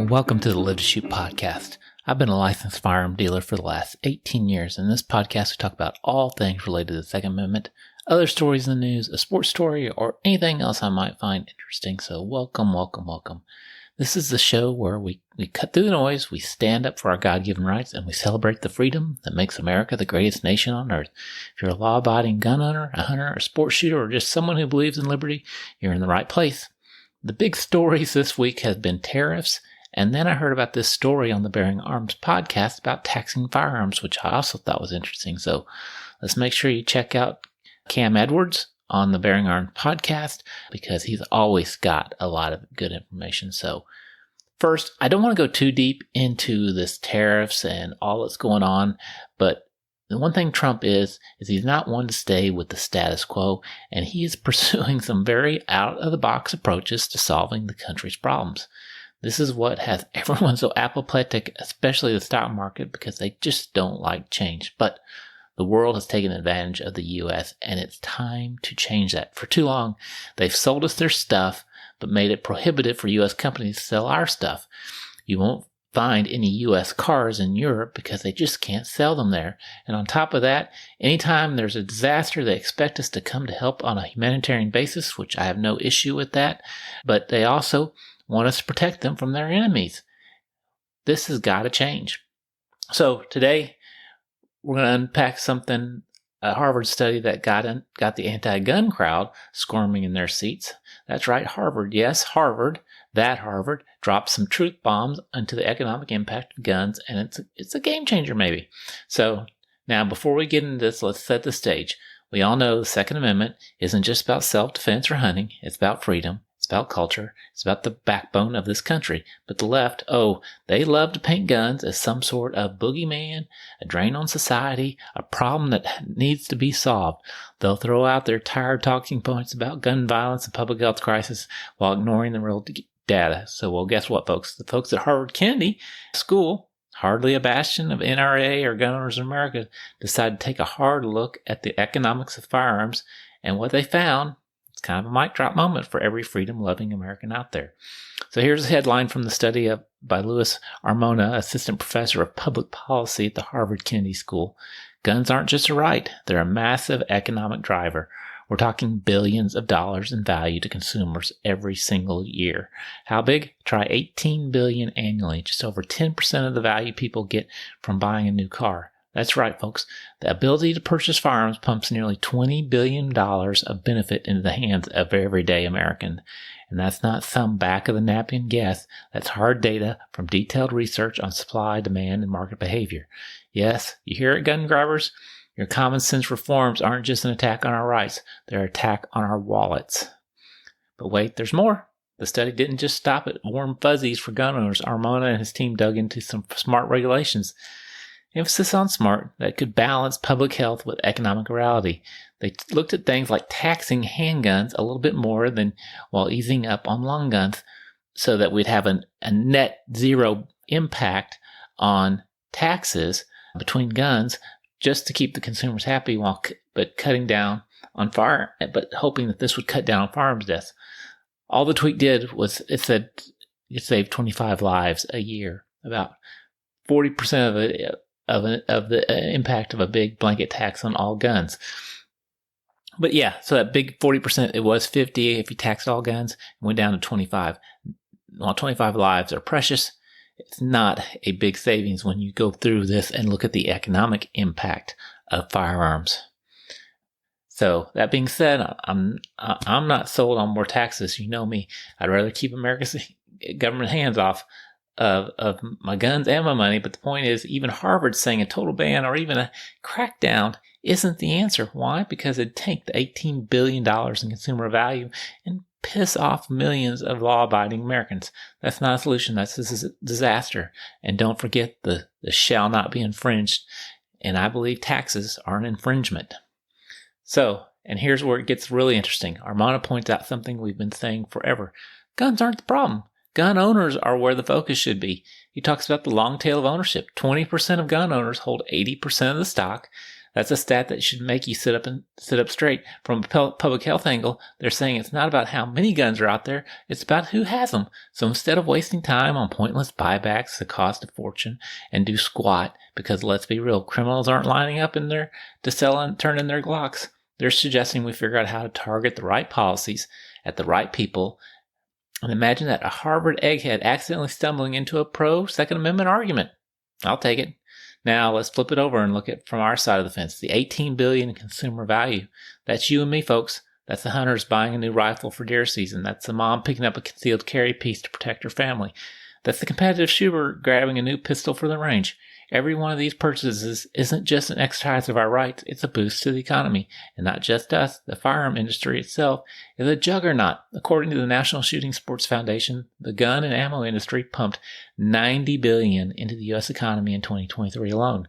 Welcome to the Live to Shoot podcast. I've been a licensed firearm dealer for the last 18 years. In this podcast, we talk about all things related to the Second Amendment, other stories in the news, a sports story, or anything else I might find interesting. So welcome. This is the show where we cut through the noise, we stand up for our God-given rights, and we celebrate the freedom that makes America the greatest nation on earth. If you're a law-abiding gun owner, a hunter, a sports shooter, or just someone who believes in liberty, you're in the right place. The big stories this week have been tariffs, and then I heard about this story on the Bearing Arms podcast about taxing firearms, which I also thought was interesting. So let's make sure you check out Cam Edwards on the Bearing Arms podcast because he's always got a lot of good information. So first, I don't want to go too deep into this tariffs and all that's going on, but the one thing Trump is he's not one to stay with the status quo, and he is pursuing some very out-of-the-box approaches to solving the country's problems. This is what has everyone so apoplectic, especially the stock market, because they just don't like change. But the world has taken advantage of the U.S., and it's time to change that. For too long, they've sold us their stuff, but made it prohibitive for U.S. companies to sell our stuff. You won't find any U.S. cars in Europe because they just can't sell them there. And on top of that, anytime there's a disaster, they expect us to come to help on a humanitarian basis, which I have no issue with that. But they also want us to protect them from their enemies. This has got to change. So today, we're going to unpack something, a Harvard study that got the anti-gun crowd squirming in their seats. That's right, Harvard. Yes, Harvard. That Harvard dropped some truth bombs into the economic impact of guns, and it's a game changer maybe. So now before we get into this, let's set the stage. We all know the Second Amendment isn't just about self-defense or hunting. It's about freedom. It's about culture. It's about the backbone of this country. But the left, they love to paint guns as some sort of boogeyman, a drain on society, a problem that needs to be solved. They'll throw out their tired talking points about gun violence and public health crisis while ignoring the real data. So, well, guess what, folks? The folks at Harvard Kennedy School, hardly a bastion of NRA or gun owners in America, decided to take a hard look at the economics of firearms, and what they found, kind of a mic drop moment for every freedom-loving American out there. So here's a headline from the study by Louis Armona, assistant professor of public policy at the Harvard Kennedy School. Guns aren't just a right, they're a massive economic driver. We're talking billions of dollars in value to consumers every single year. How big? Try $18 billion annually, just over 10% of the value people get from buying a new car. That's right, folks. The ability to purchase firearms pumps nearly $20 billion of benefit into the hands of everyday American. And that's not some back-of-the-napkin guess. That's hard data from detailed research on supply, demand, and market behavior. Yes, you hear it, gun grabbers? Your common sense reforms aren't just an attack on our rights. They're an attack on our wallets. But wait, there's more. The study didn't just stop at warm fuzzies for gun owners. Armona and his team dug into some smart regulations. Emphasis on smart that could balance public health with economic morality. They looked at things like taxing handguns a little bit more than while easing up on long guns so that we'd have a net zero impact on taxes between guns just to keep the consumers happy but cutting down on but hoping that this would cut down on firearms deaths. All the tweet did was it said it saved 25 lives a year, about 40% of it of the impact of a big blanket tax on all guns. But yeah, so that big 40%, it was 50 if you taxed all guns, it went down to 25. While 25 lives are precious, it's not a big savings when you go through this and look at the economic impact of firearms. So that being said, I'm not sold on more taxes. You know me. I'd rather keep America's government hands off of my guns and my money. But the point is, even Harvard saying a total ban or even a crackdown isn't the answer. Why? Because it'd take the $18 billion in consumer value and piss off millions of law-abiding Americans. That's not a solution. That's a disaster. And don't forget the shall not be infringed. And I believe taxes are an infringement. So, and here's where it gets really interesting. Armana points out something we've been saying forever. Guns aren't the problem. Gun owners are where the focus should be. He talks about the long tail of ownership. 20% of gun owners hold 80% of the stock. That's a stat that should make you sit up straight. From a public health angle, they're saying it's not about how many guns are out there, it's about who has them. So instead of wasting time on pointless buybacks that cost a fortune and do squat, because let's be real, criminals aren't lining up in there to sell and turn in their Glocks. They're suggesting we figure out how to target the right policies at the right people. And imagine that, a Harvard egghead accidentally stumbling into a pro-Second Amendment argument. I'll take it. Now let's flip it over and look at from our side of the fence. The $18 billion in consumer value. That's you and me, folks. That's the hunters buying a new rifle for deer season. That's the mom picking up a concealed carry piece to protect her family. That's the competitive shooter grabbing a new pistol for the range. Every one of these purchases isn't just an exercise of our rights, it's a boost to the economy. And not just us, the firearm industry itself is a juggernaut. According to the National Shooting Sports Foundation, the gun and ammo industry pumped $90 billion into the U.S. economy in 2023 alone.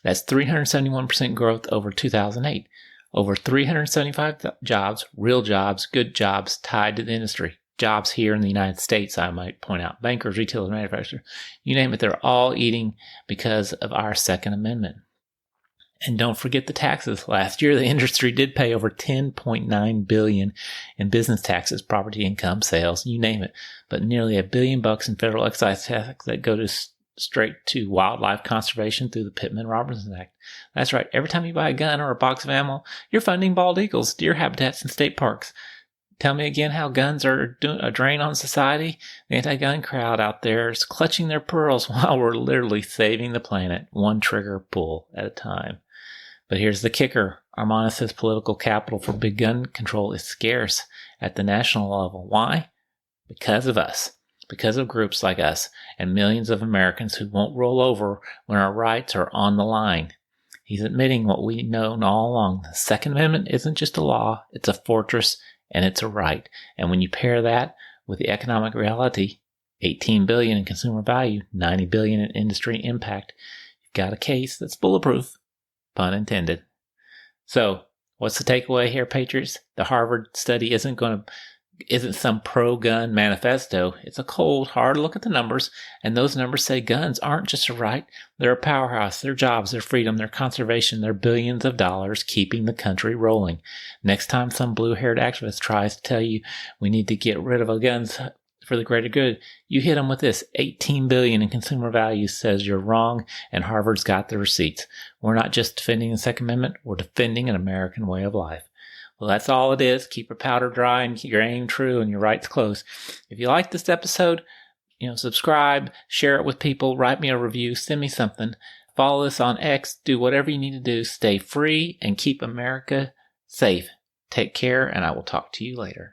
That's 371% growth over 2008. Over 375 jobs, real jobs, good jobs tied to the industry. Jobs here in the United States, I might point out. Bankers, retailers, manufacturers, you name it, they're all eating because of our Second Amendment. And don't forget the taxes. Last year, the industry did pay over $10.9 billion in business taxes, property income, sales, you name it. But nearly $1 billion in federal excise tax that go straight to wildlife conservation through the Pittman-Robertson Act. That's right. Every time you buy a gun or a box of ammo, you're funding bald eagles, deer habitats, and state parks. Tell me again how guns are a drain on society. The anti-gun crowd out there is clutching their pearls while we're literally saving the planet, one trigger pull at a time. But here's the kicker. Armandus' political capital for big gun control is scarce at the national level. Why? Because of us. Because of groups like us and millions of Americans who won't roll over when our rights are on the line. He's admitting what we've known all along. The Second Amendment isn't just a law, it's a fortress. And it's a right. And when you pair that with the economic reality, $18 billion in consumer value, $90 billion in industry impact, you've got a case that's bulletproof, pun intended. So, what's the takeaway here, Patriots? The Harvard study isn't some pro-gun manifesto. It's a cold, hard look at the numbers, and those numbers say guns aren't just a right. They're a powerhouse. They're jobs, they're freedom, they're conservation, they're billions of dollars keeping the country rolling. Next time some blue-haired activist tries to tell you we need to get rid of our guns for the greater good, you hit them with this. $18 billion in consumer value says you're wrong, and Harvard's got the receipts. We're not just defending the Second Amendment, we're defending an American way of life. Well, that's all it is. Keep your powder dry and your aim true and your rights close. If you like this episode, subscribe, share it with people, write me a review, send me something. Follow us on X, do whatever you need to do. Stay free and keep America safe. Take care, and I will talk to you later.